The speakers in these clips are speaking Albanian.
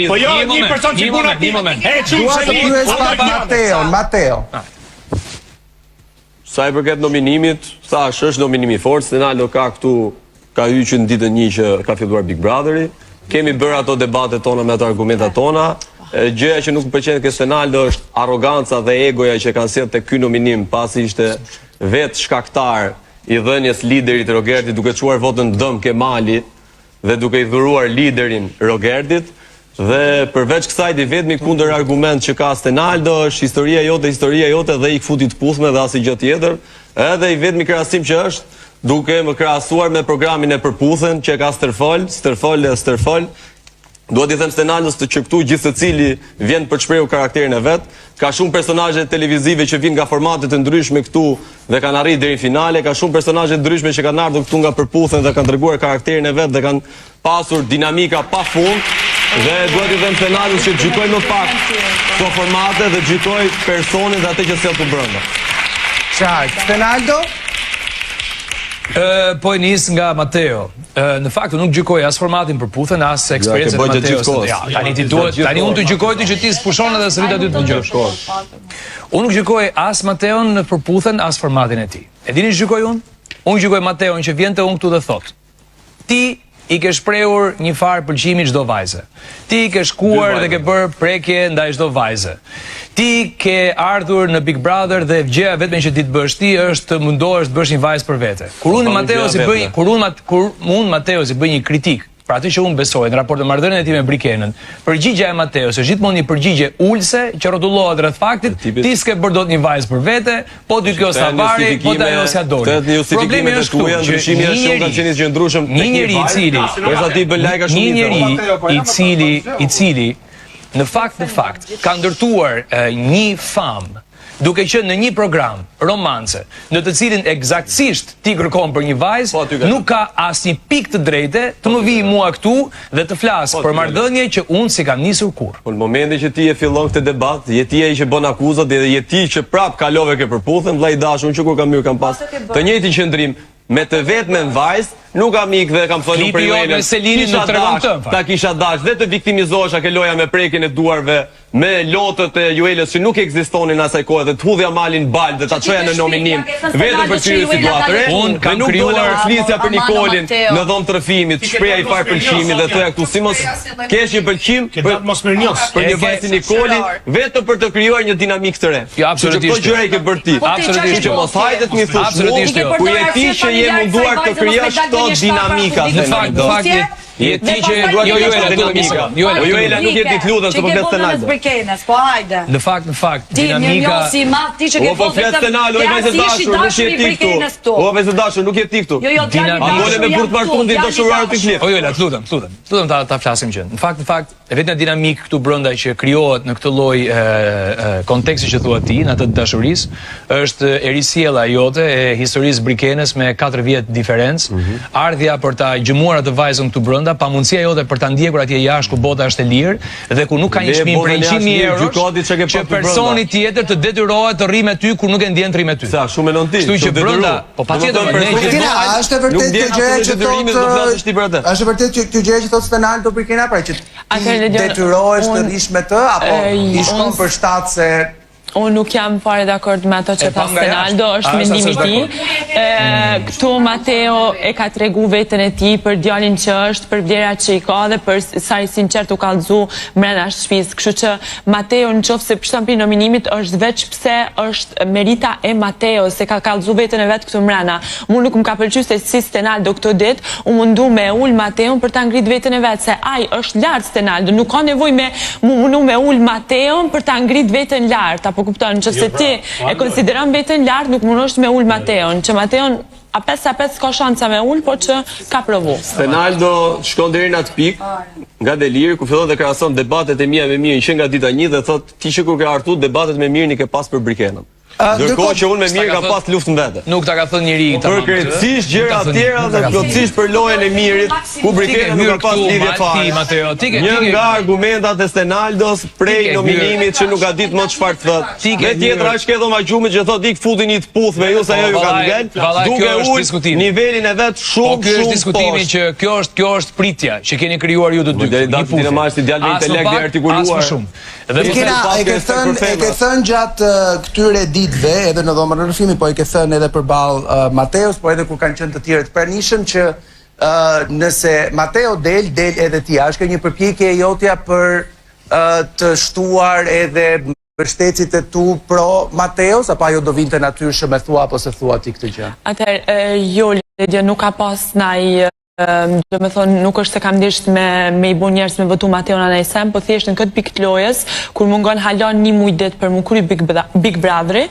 Po jo, një person që puna ti. Mateo. Sa i përket nominimit, thash është nominimi fort, Stenaldo ka hyqë në ditën 1 që ka filluar Big Brotheri. Kemi bërë ato debatet tona me ato argumentat tona. Gjëja që nuk më pëlqen ke Stenaldo është arroganca dhe egoja që kanë sjellë tek ky nominim, pasi ishte vetë shkaktar i dhënies liderit Rogertit, duke çuar votën dëm Kemali dhe duke i dhuruar liderin Rogertit. Dhe përveç kësaj i vetmi kundër argument që ka Stenaldo është historia jote dhe i futi të puthme dhe asnjë gjë tjetër. Edhe i vetmi krahasim që është duke më krahasuar me programin e Përputhen që ka Stërfol. Duhet i them Stenaldos që këtu gjithë secili vjen për të shprehur karakterin e vet. Ka shumë personazhe televizive që vijnë nga formate të ndryshme këtu dhe kanë arritur deri në finale, ka shumë personazhe të ndryshme që kanë ardhur këtu nga Përputhen dhe kanë treguar karakterin e vet dhe kanë pasur dinamika pafund. Dhe duhet i them Stenaldos që gjykoj më pak këto formate dhe gjykoj personin dhe atë që sjell tu brenda. Stenaldo? Po e nis nga Mateo. Në fakt nuk gjykoj as formatin Përputhen as eksperiencën e Mateos. Tani unë të gjykoj ti që ti spushon edhe së rita dy të gjësh. Unë nuk gjykoj as Mateon në Përputhen as formatin e tij. E dini që gjykoj unë? Unë gjykoj Mateon që vjen te unë këtu dhe thot: ti i ke shprehur një farë pëlqimi çdo vajze. Ti ke shkuar dhe ke bërë prekje ndaj çdo vajze. Ti ke ardhur në Big Brother dhe gjëja vetme që ti të bësh ti është të mundohesh të bësh një vajzë për vete. Kur unë Mateos i bëj një kritik për atë që unë besoj në raport të marrëdhënien e tij me Brikenën, përgjigja e Mateos është gjithmonë një përgjigje ulse që rrotullohet rreth faktit, ti s'ke bërë dot një vajzë për vete, po dy kjo sa vari, po ajo s'ja doli. Problemi është këtu, ndryshimi është shumë kanë qenë të ndryshëm. Një njeri i cili në fakt ka ndërtuar një famë duke qenë në një program romance në të cilin eksaktësisht ti kërkon për një vajzë, nuk ka asnjë pikë të drejtë të më vijë mua këtu dhe të flas për marrëdhënie që unë si kam nisur kurrë. Po në momentin që ti e fillon këtë debat, je ti ai që bën akuzat dhe je ti që prap kalove ke Përputhen, vllai dashur, unë që kur kam mirë kam pas të njëjtin qendrim me të vetmen vajzë, nuk kam ikë dhe kam thënë për Joelën. Ta kisha dash dhe të viktimizohesha ke loja me prekjen e duarve, me lotët e Joelës që nuk ekzistonin asaj kohe dhe të hudhja malin bal dhe ta çoja në nominim vetëm për kryer situatën. Unë kam krijuar flisja për Nikolin në dhomë trëfimit, shpreha i farë pëlqimi dhe thoya këtu si mos kesh një pëlqim për një vajzë si Nikoli vetëm për të krijuar një dinamikë të re. Jo, absolutisht. Këto gjëra i ke bërë ti. Absolutisht. Që mos hajdet mi thush. Absolutisht. Ku je ti që je munduar të krijosh këto dinamika. Në fakt je ti që e duat dinamika. Joela nuk je ti të lutem se po flet Stenaldo. Po hajde. Në fakt dinamika. Ti që ke flet Stenaldo, oj vajzë dashur, nuk je ti këtu. O vajzë dashur, nuk je ti këtu. Angole me burr të martundit dashurar të flet. O Joela, lutem ta flasim që. Në fakt vetëm dinamik këtu brenda që krijohet në këtë lloj konteksti që thua ti, në atë dashurisë, është erisjella jote e historisë Brikenës me 4 vjet diferencë, ardhja për ta gjëmuar atë vajzën këtu brenda, pamundësia jote për ta ndjekur atje jashtë ku bota është e lirë dhe ku nuk ka një çmim për 100.000 euro që personi tjetër të detyrohet të rri me ty kur nuk e ndjen të rri me ty. Sa shumë melon ti. Kështu që brenda, po patjetër është vërtet kjo gjë që thotë. Është vërtet kjo gjë që thotë Stenaldo Brikena pra që detyrohesh të rish me të apo i shkon për shtat se Unë nuk jam fare dakord me ato që tha Stenaldo, është mendimi i tij. Këtu Mateo e ka tregu veten e tij për djalin që është, për vlerat që i ka dhe për sa i sinqert u kallëzu brenda shtëpisë. Kështu që Mateo nëse për shtampin nominimit është veç pse është merita e Mateo se ka kallëzu veten e vet këtu brenda. Mu nuk më ka pëlqyer se si Stenaldo këtë ditë u mundu me ul Mateon për ta ngrit veten e vet, se ai është lart Stenaldo, nuk ka nevojë me mundu me ul Mateon për ta ngrit veten lart, apo kupton, nëse ti e konsideron veten lart, nuk mundosh me ul Mateon, që Mateon apes ka shansa me ul, po që ka provu. Stenaldo shkon deri në atë pikë, nga deliri, ku fillon dhe krahason debatet e mia me Mirin që nga dita 1 dhe thot ti që kur ke hartu debatet me Mirin i ke pas për Brikenën. Ndërkohë që unë me mirë ka pas luftë në vete. Nuk ta ka thënë njëri këtë. Përkrejtësisht gjëra tjera dhe plotësisht për lojën e Mirit, ku Briketa nuk ka pas lidhje fare. Një nga argumentat e Stenaldos prej nominimit që nuk ka ditë më çfarë të thotë. Me tjetra është këto ma gjumit që thotë ik futin një të puth me ju sa ajo ju ka ngel, duke ul nivelin e vet shumë ky është diskutimi që kjo është pritja që keni krijuar ju të dy. Deri datë në marrë si djalë me intelekt i artikuluar. E ke thënë gjatë këtyre ditëve, edhe në dhomën e rrëfimit, po e ke thënë edhe përballë Mateos, po edhe kur kanë qenë të tjerë të pranishëm që nëse Mateo del edhe ti. A është një përpjekje e jotja për të shtuar edhe mbështetësit e tu pro Mateos, apo ajo do vinte natyrshëm e thua apo se thua ti këtë gjë? Atëherë, jo, Ledja, nuk ka pas ndaj do me thonë, nuk është se kam disht me i bu njerës me votu Mateona në isem, po thjesht në këtë pikë të lojës, kur mungon halon një muj dit për më kry Big Brotheri,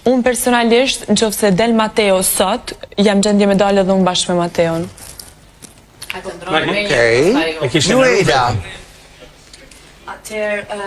unë personalisht, në qofë se del Mateo sot, jam gjendje me dalë edhe unë bashkë me Mateon. Okej. Lueda. Atëherë,